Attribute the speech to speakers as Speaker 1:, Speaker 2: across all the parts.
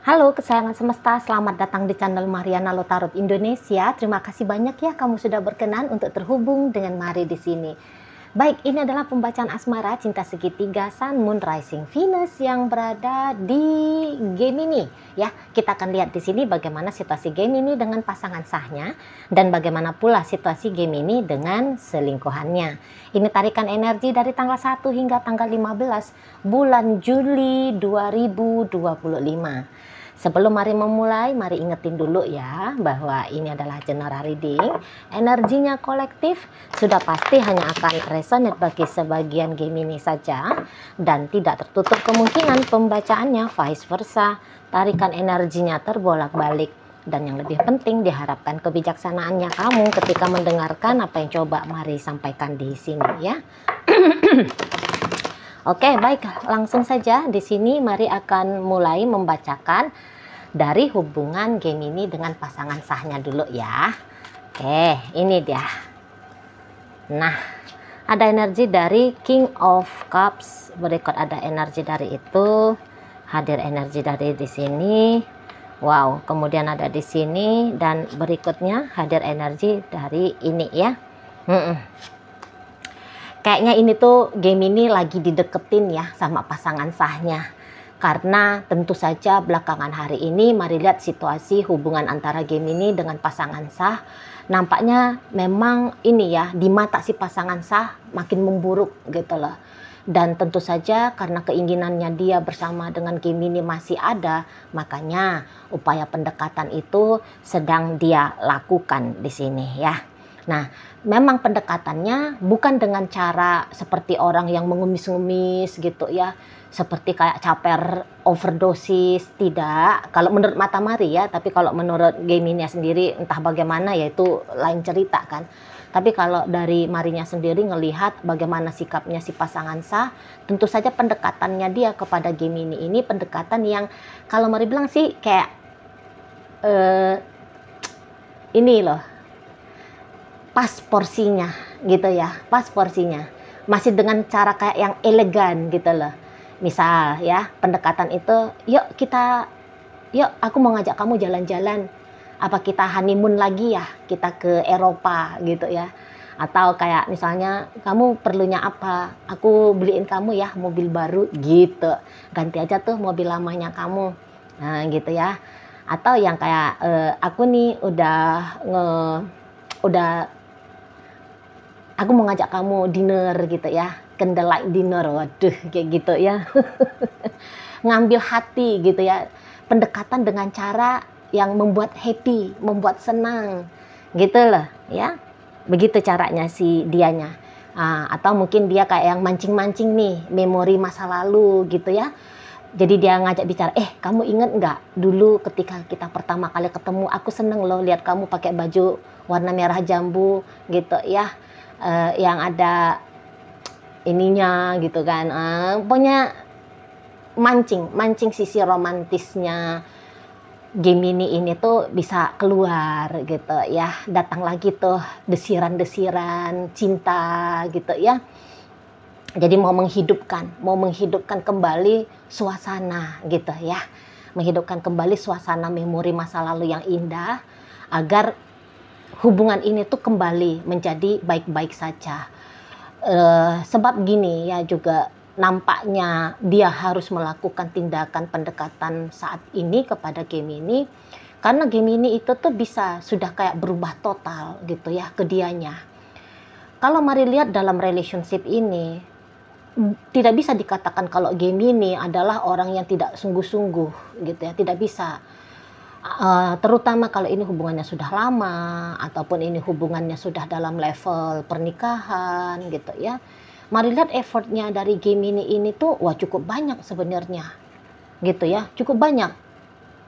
Speaker 1: Halo kesayangan semesta, selamat datang di channel Mariana Lotarot Indonesia. Terima kasih banyak ya kamu sudah berkenan untuk terhubung dengan Mari di sini. Baik, ini adalah pembacaan asmara cinta segitiga Sun, Moon, Rising, Venus yang berada di Gemini. Ya, kita akan lihat di sini bagaimana situasi Gemini dengan pasangan sahnya dan bagaimana pula situasi Gemini dengan selingkuhannya. Ini tarikan energi dari tanggal 1 hingga tanggal 15 bulan Juli 2025. Sebelum mari memulai, mari ingetin dulu ya bahwa ini adalah general reading. Energinya kolektif, sudah pasti hanya akan resonate bagi sebagian Gemini saja dan tidak tertutup kemungkinan pembacaannya vice versa. Tarikan energinya terbolak-balik dan yang lebih penting diharapkan kebijaksanaannya kamu ketika mendengarkan apa yang coba mari sampaikan di sini ya. Oke, baik, langsung saja di sini mari akan mulai membacakan dari hubungan Gemini dengan pasangan sahnya dulu ya. Oke, ini dia. Nah, ada energi dari King of Cups, berikut ada energi dari itu, hadir energi dari di sini. Wow, kemudian ada di sini dan berikutnya hadir energi dari ini ya. Kayaknya ini tuh Gemini lagi dideketin ya sama pasangan sahnya. Karena tentu saja belakangan hari ini mari lihat situasi hubungan antara Gemini dengan pasangan sah. Nampaknya memang ini ya, di mata si pasangan sah makin memburuk gitu loh. Dan tentu saja karena keinginannya dia bersama dengan Gemini masih ada, makanya upaya pendekatan itu sedang dia lakukan di sini ya. Nah, memang pendekatannya bukan dengan cara seperti orang yang mengemis-ngemis gitu ya, seperti kayak caper overdosis, tidak. Kalau menurut mata Mari ya, tapi kalau menurut Gemini sendiri entah bagaimana ya itu lain cerita kan. Tapi kalau dari Marinya sendiri ngelihat bagaimana sikapnya si pasangan sah, tentu saja pendekatannya dia kepada Gemini ini pendekatan yang kalau Mari bilang sih kayak ini loh, pas porsinya gitu ya, pas porsinya masih dengan cara kayak yang elegan gitu loh. Misal ya, pendekatan itu yuk aku mau ngajak kamu jalan-jalan, apa kita honeymoon lagi ya, kita ke Eropa gitu ya. Atau kayak misalnya kamu perlunya apa, aku beliin kamu ya mobil baru gitu, ganti aja tuh mobil lamanya kamu, nah gitu ya. Atau yang kayak aku nih aku mau ngajak kamu dinner gitu ya, candlelight dinner, waduh kayak gitu ya. Ngambil hati gitu ya, pendekatan dengan cara yang membuat happy, membuat senang gitu loh ya. Begitu caranya si dianya. Atau mungkin dia kayak yang mancing-mancing nih, memori masa lalu gitu ya. Jadi dia ngajak bicara, kamu inget nggak dulu ketika kita pertama kali ketemu, aku seneng loh lihat kamu pakai baju warna merah jambu gitu ya. Yang ada ininya gitu kan, pokoknya mancing sisi romantisnya Gemini ini tuh bisa keluar gitu ya, datang lagi tuh desiran-desiran cinta gitu ya. Jadi mau menghidupkan kembali suasana gitu ya, menghidupkan kembali suasana memori masa lalu yang indah agar hubungan ini tuh kembali menjadi baik-baik saja. Sebab gini ya, juga nampaknya dia harus melakukan tindakan pendekatan saat ini kepada Gemini karena Gemini itu tuh bisa sudah kayak berubah total gitu ya ke dianya. Kalau mari lihat dalam relationship ini, tidak bisa dikatakan kalau Gemini adalah orang yang tidak sungguh-sungguh gitu ya, tidak bisa. Terutama kalau ini hubungannya sudah lama ataupun ini hubungannya sudah dalam level pernikahan gitu ya. Mari lihat effortnya dari Gemini ini tuh wah cukup banyak sebenarnya gitu ya, cukup banyak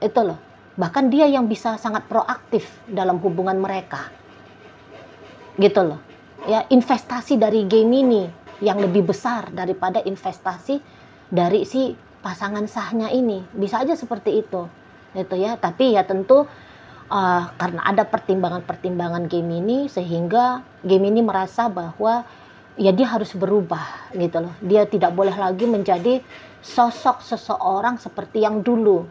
Speaker 1: itu loh. Bahkan dia yang bisa sangat proaktif dalam hubungan mereka gitu loh ya. Investasi dari Gemini yang lebih besar daripada investasi dari si pasangan sahnya ini, bisa aja seperti itu ya. Tapi ya tentu karena ada pertimbangan-pertimbangan Gemini sehingga Gemini merasa bahwa ya dia harus berubah gitu loh. Dia tidak boleh lagi menjadi sosok seseorang seperti yang dulu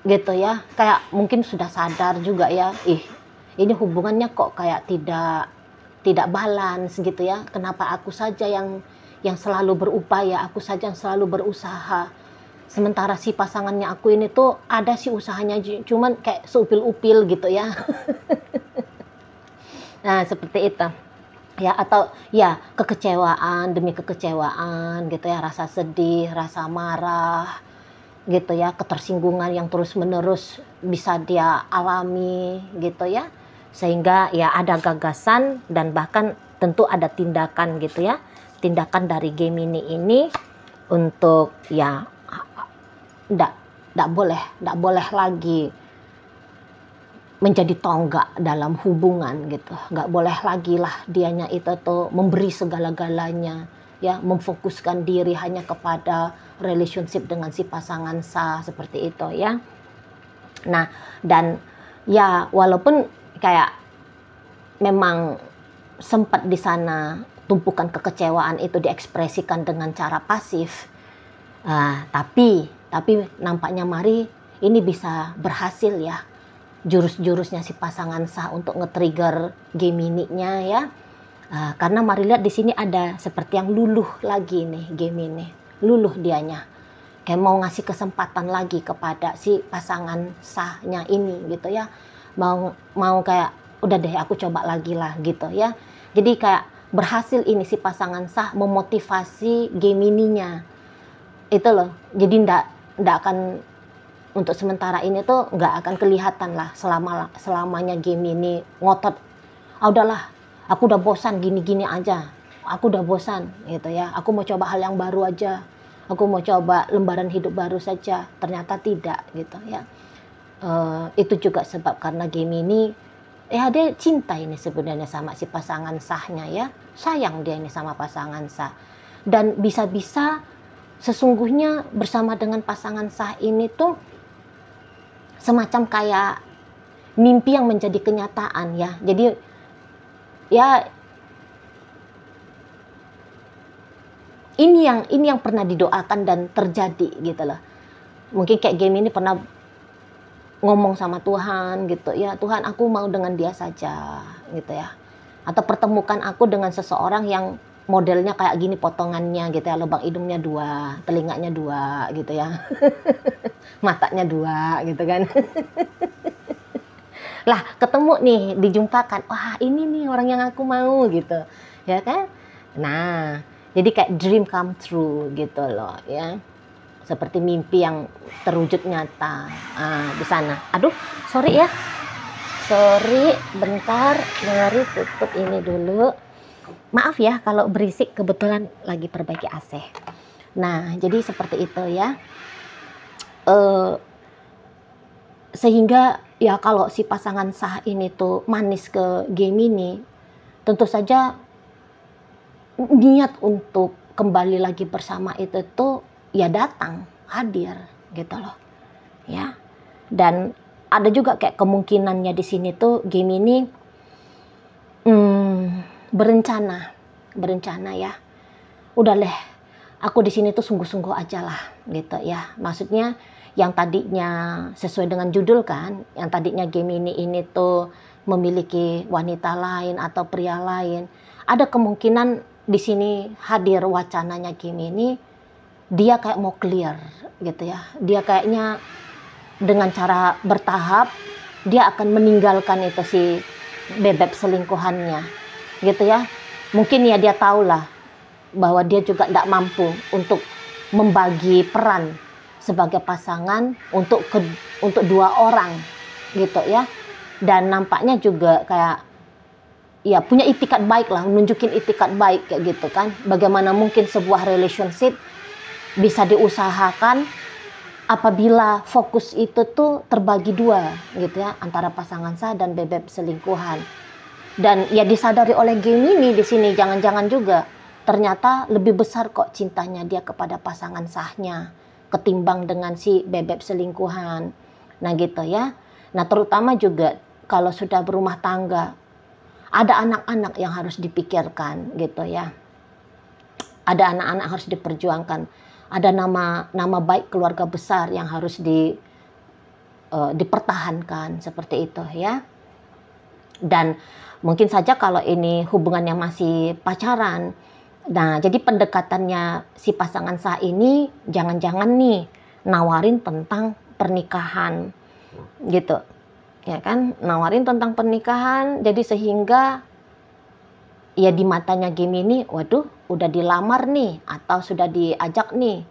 Speaker 1: gitu ya, kayak mungkin sudah sadar juga ya, ini hubungannya kok kayak tidak balance gitu ya, kenapa aku saja yang selalu berupaya, aku saja yang selalu berusaha, sementara si pasangannya aku ini tuh ada sih usahanya, cuman kayak seupil-upil gitu ya. Nah seperti itu ya, atau ya kekecewaan demi kekecewaan gitu ya, rasa sedih, rasa marah gitu ya, ketersinggungan yang terus-menerus bisa dia alami gitu ya, sehingga ya ada gagasan dan bahkan tentu ada tindakan gitu ya, tindakan dari Gemini ini untuk ya ndak boleh lagi menjadi tonggak dalam hubungan gitu, nggak boleh lagi lah dianya itu tuh memberi segala-galanya ya, memfokuskan diri hanya kepada relationship dengan si pasangan sah seperti itu ya. Nah dan ya walaupun kayak memang sempat di sana tumpukan kekecewaan itu diekspresikan dengan cara pasif, tapi nampaknya Mari ini bisa berhasil ya, jurus-jurusnya si pasangan sah untuk nge-trigger Gemini-nya ya. Karena Mari lihat di sini ada seperti yang luluh lagi nih Gemini, luluh dianya, kayak mau ngasih kesempatan lagi kepada si pasangan sahnya ini gitu ya, mau kayak udah deh aku coba lagi lah gitu ya. Jadi kayak berhasil ini si pasangan sah memotivasi Gemininya itu loh, jadi ndak akan untuk sementara ini tuh nggak akan kelihatan lah selamanya Gemini ngotot, udahlah aku udah bosan gini-gini aja, aku udah bosan gitu ya, aku mau coba hal yang baru aja, aku mau coba lembaran hidup baru saja. Ternyata tidak gitu ya. Itu juga sebab karena Gemini ya dia cinta ini sebenarnya sama si pasangan sahnya ya, sayang dia ini sama pasangan sah, dan bisa-bisa sesungguhnya bersama dengan pasangan sah ini tuh semacam kayak mimpi yang menjadi kenyataan ya. Jadi ya ini yang pernah didoakan dan terjadi gitu loh. Mungkin kayak Gemini pernah ngomong sama Tuhan gitu ya, Tuhan aku mau dengan dia saja gitu ya, atau pertemukan aku dengan seseorang yang modelnya kayak gini potongannya gitu ya, lubang hidungnya 2, telinganya 2 gitu ya, matanya 2 gitu kan. Lah ketemu nih, dijumpakan, wah ini nih orang yang aku mau gitu ya kan. Nah jadi kayak dream come true gitu loh ya, seperti mimpi yang terwujud nyata di sana. Aduh sorry ya, sorry bentar, Mari tutup ini dulu, maaf ya kalau berisik, kebetulan lagi perbaiki AC. Nah jadi seperti itu ya, sehingga ya kalau si pasangan sah ini tuh manis ke Gemini, tentu saja niat untuk kembali lagi bersama itu tuh ya datang, hadir gitu loh ya. Dan ada juga kayak kemungkinannya di sini tuh Gemini berencana ya, udah deh aku di sini tuh sungguh-sungguh aja lah gitu ya. Maksudnya yang tadinya sesuai dengan judul kan, yang tadinya Gemini ini tuh memiliki wanita lain atau pria lain, ada kemungkinan di sini hadir wacananya Gemini, dia kayak mau clear gitu ya. Dia kayaknya dengan cara bertahap dia akan meninggalkan itu si bebek selingkuhannya gitu ya. Mungkin ya dia tahulah bahwa dia juga tidak mampu untuk membagi peran sebagai pasangan untuk 2 orang gitu ya. Dan nampaknya juga kayak ya punya itikat baik lah, nunjukin itikat baik kayak gitu kan. Bagaimana mungkin sebuah relationship bisa diusahakan apabila fokus itu tuh terbagi 2 gitu ya, antara pasangan sah dan bebek selingkuhan. Dan ya disadari oleh Gemini di sini, jangan-jangan juga ternyata lebih besar kok cintanya dia kepada pasangan sahnya ketimbang dengan si bebek selingkuhan. Nah gitu ya. Nah terutama juga kalau sudah berumah tangga, ada anak-anak yang harus dipikirkan gitu ya. Ada anak-anak harus diperjuangkan. Ada nama baik keluarga besar yang harus dipertahankan seperti itu ya. Dan mungkin saja kalau ini hubungannya masih pacaran, nah jadi pendekatannya si pasangan sah ini jangan-jangan nih nawarin tentang pernikahan gitu ya kan, nawarin tentang pernikahan, jadi sehingga ya di matanya Gemini, waduh udah dilamar nih atau sudah diajak nih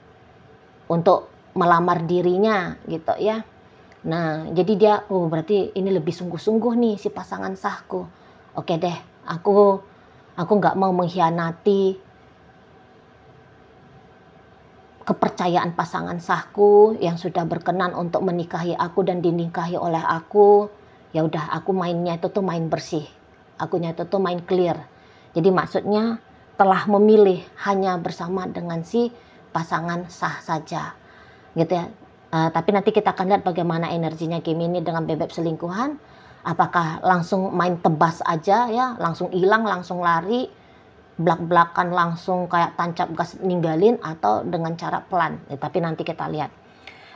Speaker 1: untuk melamar dirinya gitu ya. Nah jadi dia, oh berarti ini lebih sungguh-sungguh nih si pasangan sahku. Oke deh, aku nggak mau mengkhianati kepercayaan pasangan sahku yang sudah berkenan untuk menikahi aku dan dinikahi oleh aku. Ya udah, aku mainnya itu tuh main bersih, akunya itu tuh main clear. Jadi maksudnya telah memilih hanya bersama dengan si pasangan sah saja gitu ya. Tapi nanti kita akan lihat bagaimana energinya Gemini dengan bebek selingkuhan. Apakah langsung main tebas aja ya, langsung hilang, langsung lari, belak-belakan langsung kayak tancap gas ninggalin, atau dengan cara pelan. Tapi nanti kita lihat.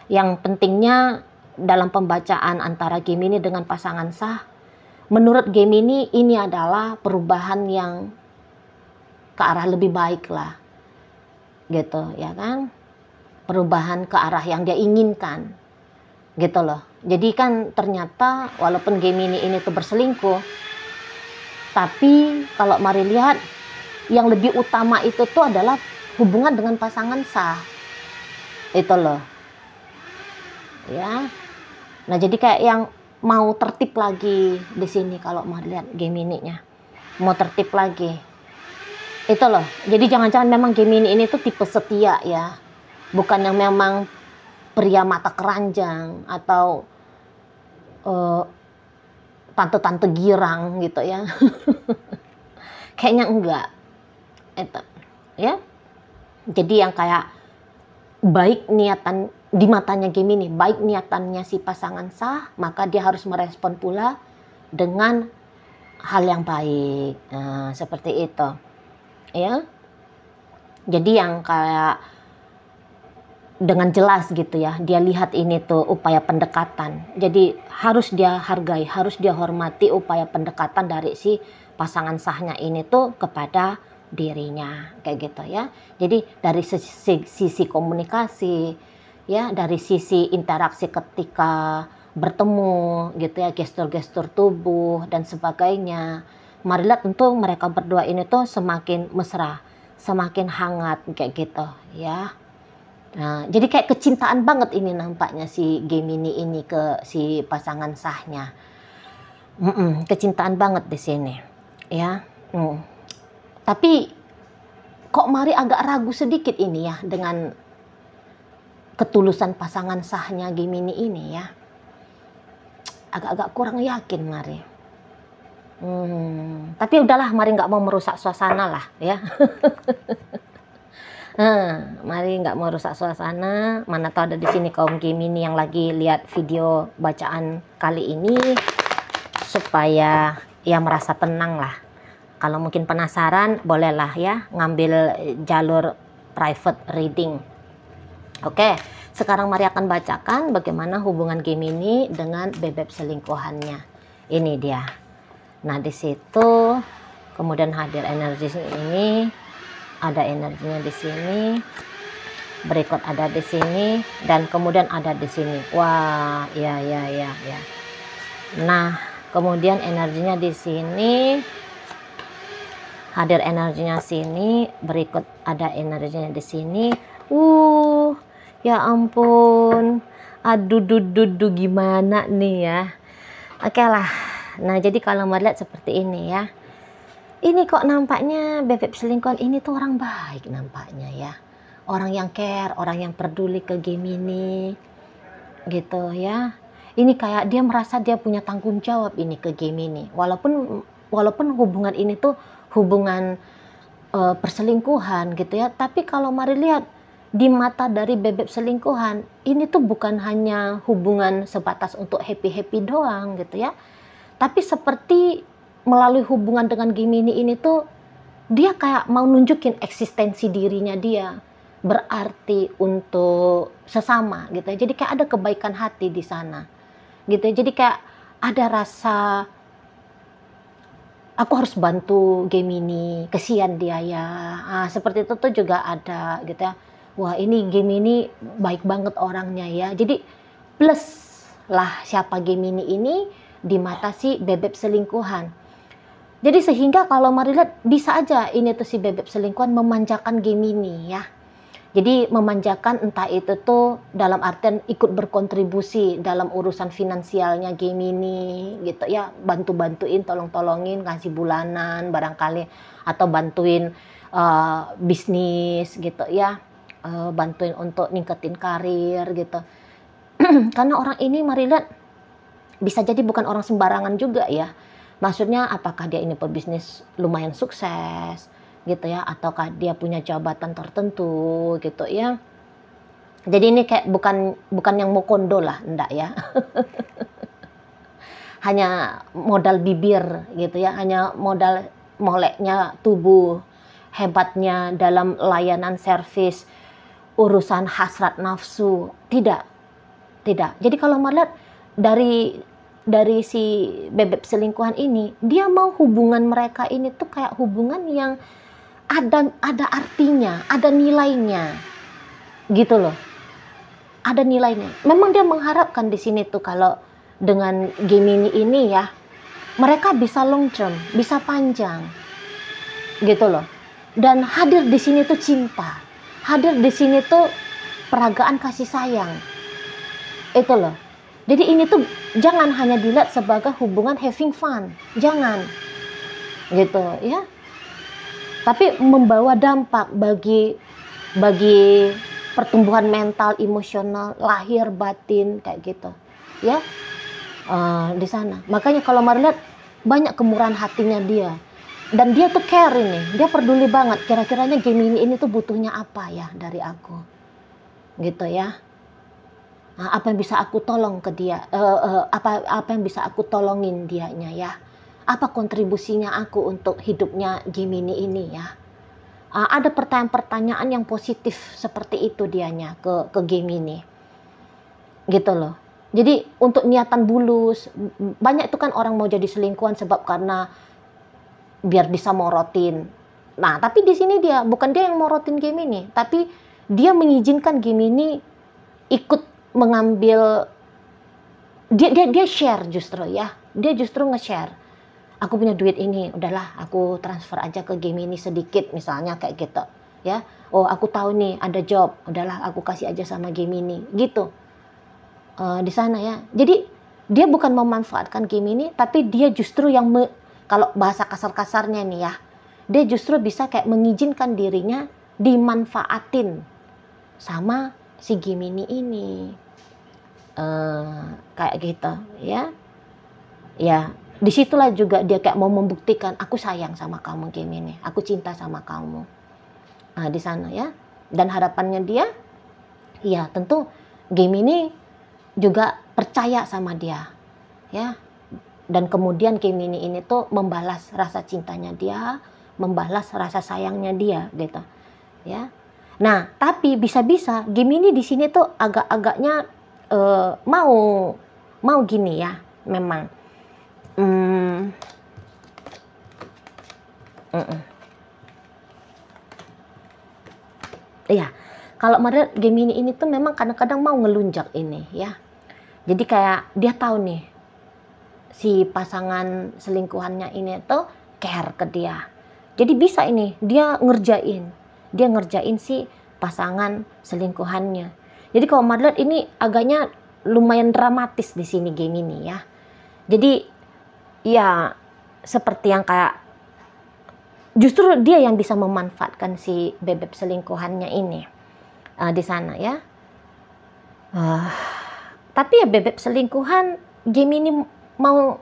Speaker 1: Yang pentingnya dalam pembacaan antara Gemini dengan pasangan sah, menurut Gemini ini adalah perubahan yang ke arah lebih baik lah, gitu ya kan, perubahan ke arah yang dia inginkan, gitu loh. Jadi kan ternyata walaupun Gemini ini tuh berselingkuh, tapi kalau mari lihat yang lebih utama itu tuh adalah hubungan dengan pasangan sah, itu loh, ya. Nah jadi kayak yang mau tertib lagi di sini kalau mau lihat Gemini-nya, mau tertib lagi. Itu loh. Jadi jangan-jangan memang Gemini ini tuh tipe setia ya. Bukan yang memang pria mata keranjang atau tante-tante girang gitu ya. Kayaknya enggak. Itu ya. Jadi yang kayak baik niatan di matanya Gemini, baik niatannya si pasangan sah, maka dia harus merespon pula dengan hal yang baik. Nah, seperti itu. Ya. Jadi yang kayak dengan jelas gitu ya, dia lihat ini tuh upaya pendekatan. Jadi harus dia hargai, harus dia hormati upaya pendekatan dari si pasangan sahnya ini tuh kepada dirinya, kayak gitu ya. Jadi dari sisi komunikasi ya, dari sisi interaksi ketika bertemu gitu ya, gestur-gestur tubuh dan sebagainya. Mari lihat tentu mereka berdua ini tuh semakin mesra, semakin hangat kayak gitu ya. Nah, jadi kayak kecintaan banget ini nampaknya si Gemini ini ke si pasangan sahnya. Kecintaan banget di sini ya. Tapi kok mari agak ragu sedikit ini ya dengan ketulusan pasangan sahnya Gemini ini ya. Agak-agak kurang yakin mari. Tapi udahlah, mari nggak mau merusak suasana lah ya. Mari nggak mau rusak suasana. Mana tahu ada di sini kaum Gemini yang lagi lihat video bacaan kali ini supaya ya merasa tenang lah. Kalau mungkin penasaran, bolehlah ya ngambil jalur private reading. Oke, sekarang mari akan bacakan bagaimana hubungan Gemini dengan bebek selingkuhannya. Ini dia. Nah, di situ kemudian hadir energi ini, ada energinya di sini, berikut ada di sini, dan kemudian ada di sini. Wah, ya. Nah, kemudian energinya di sini, hadir energinya sini, berikut ada energinya di sini. Ya ampun, aduh dudu gimana nih ya. Oke lah. Nah, jadi kalau melihat seperti ini ya, ini kok nampaknya bebek selingkuhan ini tuh orang baik nampaknya ya, orang yang care, orang yang peduli ke Gemini gitu ya. Ini kayak dia merasa dia punya tanggung jawab ini ke Gemini, walaupun hubungan ini tuh hubungan perselingkuhan gitu ya. Tapi kalau mari lihat di mata dari bebek selingkuhan, ini tuh bukan hanya hubungan sebatas untuk happy doang gitu ya, tapi seperti melalui hubungan dengan Gemini ini tuh dia kayak mau nunjukin eksistensi dirinya dia berarti untuk sesama gitu ya. Jadi kayak ada kebaikan hati di sana gitu. Jadi kayak ada rasa aku harus bantu Gemini, kesian dia ya. Seperti itu tuh juga ada gitu ya. Wah, ini Gemini baik banget orangnya ya. Jadi plus lah siapa Gemini ini di mata si bebek selingkuhan. Jadi sehingga kalau mari lihat bisa aja ini tuh si bebek selingkuhan memanjakan Gemini ya. Jadi memanjakan entah itu tuh dalam artian ikut berkontribusi dalam urusan finansialnya Gemini gitu ya, bantu-bantuin, tolong-tolongin, kasih bulanan barangkali, atau bantuin bisnis gitu ya, bantuin untuk ningkatin karir gitu. Karena orang ini mari lihat bisa jadi bukan orang sembarangan juga ya. Maksudnya apakah dia ini pebisnis lumayan sukses gitu ya, ataukah dia punya jabatan tertentu gitu ya. Jadi ini kayak bukan yang mau kondo lah, enggak ya. Hanya modal bibir gitu ya, hanya modal moleknya tubuh, hebatnya dalam layanan servis, urusan hasrat nafsu, tidak. Jadi kalau melihat dari si bebek selingkuhan ini, dia mau hubungan mereka ini tuh kayak hubungan yang ada artinya, ada nilainya, gitu loh. Ada nilainya. Memang dia mengharapkan di sini tuh kalau dengan Gemini ini ya, mereka bisa long term, bisa panjang, gitu loh. Dan hadir di sini tuh cinta, hadir di sini tuh peragaan kasih sayang, itu loh. Jadi ini tuh jangan hanya dilihat sebagai hubungan having fun, jangan, gitu ya. Tapi membawa dampak bagi pertumbuhan mental, emosional, lahir, batin kayak gitu, ya di sana. Makanya kalau mari lihat banyak kemurahan hatinya dia, dan dia tuh care ini, dia peduli banget. Kira-kiranya Gemini ini tuh butuhnya apa ya dari aku, gitu ya. Apa yang bisa aku tolong ke dia? Apa yang bisa aku tolongin dianya ya? Apa kontribusinya aku untuk hidupnya Gemini ini ya? Ada pertanyaan-pertanyaan yang positif seperti itu dianya ke Gemini, gitu loh. Jadi untuk niatan bulus, banyak itu kan orang mau jadi selingkuhan sebab karena biar bisa morotin. Nah, tapi di sini dia bukan dia yang morotin Gemini, tapi dia mengizinkan Gemini ikut mengambil, dia share justru ya, dia justru nge-share. Aku punya duit ini, udahlah aku transfer aja ke Gemini sedikit misalnya kayak gitu ya. Oh aku tahu nih ada job, udahlah aku kasih aja sama Gemini gitu di sana ya. Jadi dia bukan memanfaatkan Gemini, tapi dia justru yang kalau bahasa kasar-kasarnya nih ya, dia justru bisa kayak mengizinkan dirinya dimanfaatin sama si Gemini ini, kayak gitu ya. Disitulah juga dia kayak mau membuktikan aku sayang sama kamu Gemini, aku cinta sama kamu. Di sana ya. Dan harapannya dia, ya tentu Gemini juga percaya sama dia, ya. Dan kemudian Gemini ini tuh membalas rasa cintanya dia, membalas rasa sayangnya dia, gitu, ya. Nah, tapi bisa-bisa Gemini di sini tuh agak-agaknya mau gini ya, memang. Iya, kalau model Gemini ini tuh memang kadang-kadang mau ngelunjak ini ya. Jadi kayak dia tahu nih si pasangan selingkuhannya ini tuh care ke dia. Jadi bisa ini dia ngerjain si pasangan selingkuhannya. Jadi kalau model ini agaknya lumayan dramatis di sini Gemini ya. Jadi ya seperti yang kayak justru dia yang bisa memanfaatkan si bebek selingkuhannya ini di sana ya. Tapi ya bebek selingkuhan Gemini mau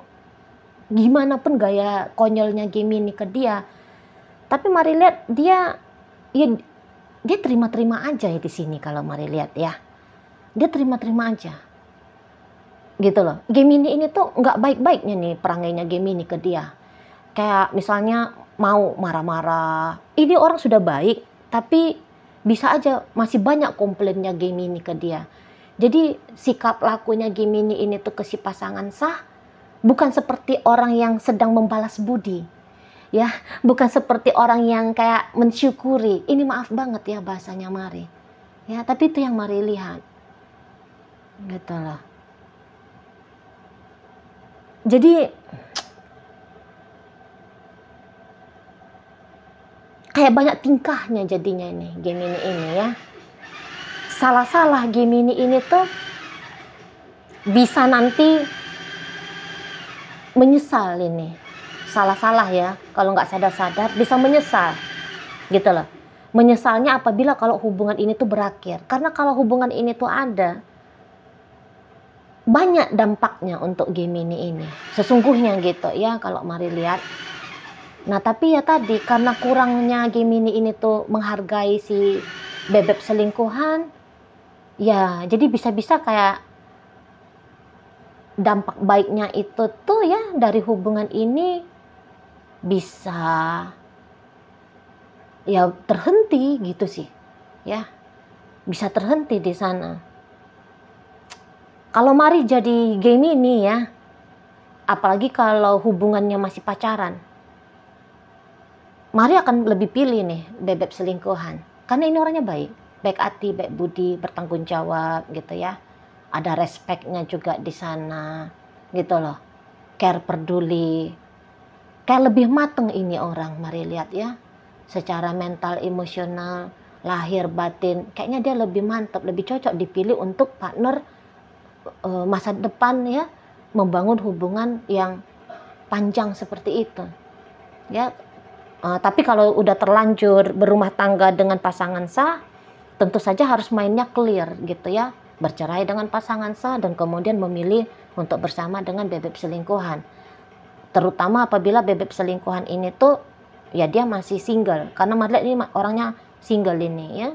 Speaker 1: gimana pun gaya konyolnya Gemini ke dia, tapi mari lihat dia terima-terima aja ya di sini. Kalau mari lihat ya, dia terima-terima aja. Gitu loh. Gemini ini tuh nggak baik-baiknya nih perangainya Gemini ke dia. Kayak misalnya mau marah-marah. Ini orang sudah baik, tapi bisa aja masih banyak komplainnya Gemini ke dia. Jadi sikap lakunya Gemini ini tuh ke si pasangan sah bukan seperti orang yang sedang membalas budi, ya, bukan seperti orang yang kayak mensyukuri. Ini maaf banget ya bahasanya Mari, ya, tapi itu yang Mari lihat, gitu loh. Jadi kayak banyak tingkahnya jadinya ini Gemini ini ya. Salah-salah Gemini ini tuh bisa nanti menyesal ini. Salah-salah ya, kalau nggak sadar-sadar bisa menyesal, gitu loh. Menyesalnya apabila kalau hubungan ini tuh berakhir. Karena kalau hubungan ini tuh ada, banyak dampaknya untuk Gemini ini. Sesungguhnya gitu ya, kalau Mari lihat. Nah tapi ya tadi, karena kurangnya Gemini ini tuh menghargai si bebek selingkuhan, ya jadi bisa-bisa kayak dampak baiknya itu tuh ya dari hubungan ini bisa ya terhenti gitu sih, ya bisa terhenti di sana. Kalau Mari jadi Gemini ya, apalagi kalau hubungannya masih pacaran, Mari akan lebih pilih nih bebek selingkuhan, karena ini orangnya baik hati, baik budi, bertanggung jawab gitu ya. Ada respeknya juga di sana, gitu loh. Care, peduli, kayak lebih mateng ini orang. Mari lihat ya, secara mental, emosional, lahir, batin, kayaknya dia lebih mantap, lebih cocok dipilih untuk partner masa depan ya, membangun hubungan yang panjang seperti itu. Ya, tapi kalau udah terlanjur berumah tangga dengan pasangan sah, tentu saja harus mainnya clear gitu ya. Bercerai dengan pasangan sah dan kemudian memilih untuk bersama dengan bebek selingkuhan. Terutama apabila bebek selingkuhan ini tuh ya dia masih single, karena Mari ini orangnya single ini ya.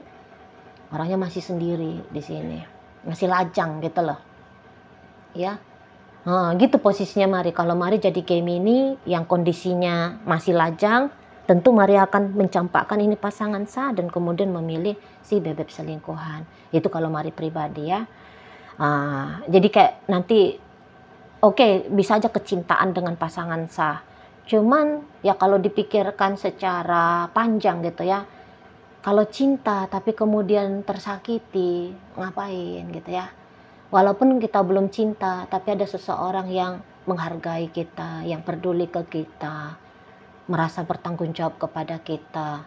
Speaker 1: Orangnya masih sendiri di sini. Masih lajang gitu loh. Ya. Gitu posisinya Mari. Kalau Mari jadi Gemini yang kondisinya masih lajang, tentu Mari akan mencampakkan ini pasangan sah dan kemudian memilih si bebek selingkuhan. Itu kalau Mari pribadi ya. Jadi kayak nanti oke, bisa aja kecintaan dengan pasangan sah. Cuman ya kalau dipikirkan secara panjang gitu ya. Kalau cinta tapi kemudian tersakiti, ngapain gitu ya. Walaupun kita belum cinta, tapi ada seseorang yang menghargai kita, yang peduli ke kita, merasa bertanggung jawab kepada kita.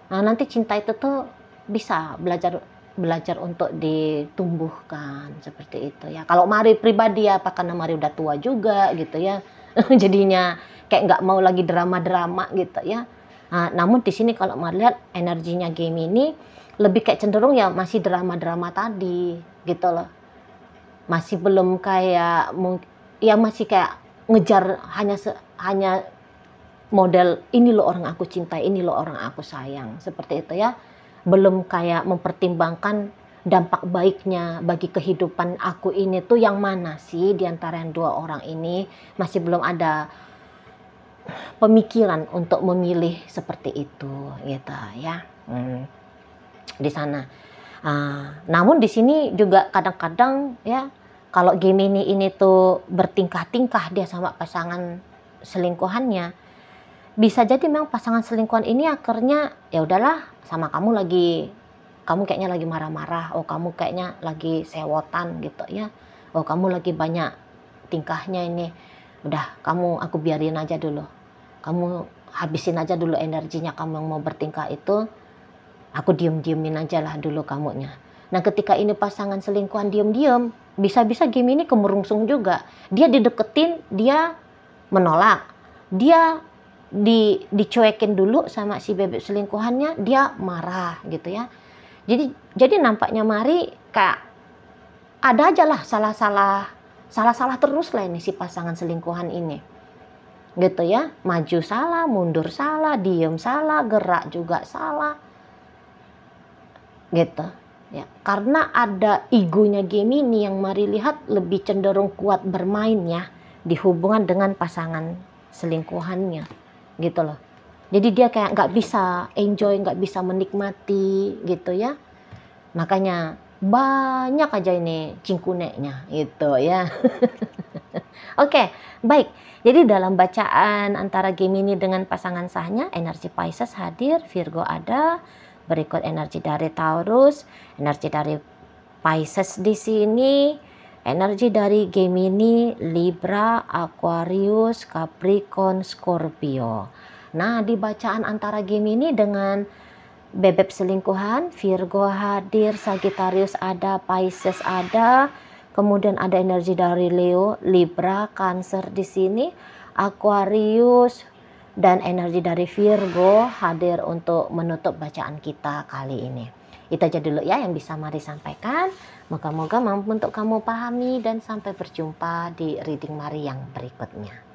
Speaker 1: Nah nanti cinta itu tuh bisa belajar untuk ditumbuhkan seperti itu ya. Kalau Mari pribadi ya, apa karena Mari udah tua juga gitu ya, jadinya kayak nggak mau lagi drama-drama gitu ya. Namun di sini kalau Mari lihat energinya Gemini lebih kayak cenderung ya masih drama-drama tadi gitu loh. Masih belum kayak ya masih kayak ngejar hanya model ini loh orang aku cintai, ini loh orang aku sayang, seperti itu ya. Belum kayak mempertimbangkan dampak baiknya bagi kehidupan aku ini tuh yang mana sih di antara yang dua orang ini. Masih belum ada pemikiran untuk memilih seperti itu gitu ya. Di sana. Namun di sini juga kadang-kadang ya, kalau Gemini ini tuh bertingkah-tingkah dia sama pasangan selingkuhannya, bisa jadi memang pasangan selingkuhan ini akhirnya ya udahlah, sama kamu kayaknya lagi marah-marah, oh kamu kayaknya lagi sewotan gitu ya, oh kamu lagi banyak tingkahnya ini, udah aku biarin aja dulu, kamu habisin aja dulu energinya kamu yang mau bertingkah itu, aku diem-diemin aja lah dulu kamunya. Nah ketika ini pasangan selingkuhan diem-diem, bisa-bisa Gemini kemerungsung juga. Dia dideketin, dia menolak. Dia dicuekin dulu sama si bebek selingkuhannya, dia marah gitu ya. Jadi nampaknya Mari kayak ada aja lah salah-salah terus lah ini si pasangan selingkuhan ini. Gitu ya, maju salah, mundur salah, diem salah, gerak juga salah. Gitu ya, karena ada egonya Gemini yang Mari lihat lebih cenderung kuat bermain ya di hubungan dengan pasangan selingkuhannya gitu loh. Jadi dia kayak nggak bisa enjoy, nggak bisa menikmati gitu ya. Makanya banyak aja ini cingkuneknya gitu ya. Oke, baik. Jadi dalam bacaan antara Gemini dengan pasangan sahnya, energi Pisces hadir, Virgo ada, berikut energi dari Taurus, energi dari Pisces di sini, energi dari Gemini, Libra, Aquarius, Capricorn, Scorpio. Nah, di bacaan antara Gemini dengan bebek selingkuhan, Virgo hadir, Sagittarius ada, Pisces ada, kemudian ada energi dari Leo, Libra, Cancer di sini, Aquarius, dan energi dari Virgo hadir untuk menutup bacaan kita kali ini. Itu aja dulu ya yang bisa Mari sampaikan. Moga-moga mampu untuk kamu pahami dan sampai berjumpa di reading Mari yang berikutnya.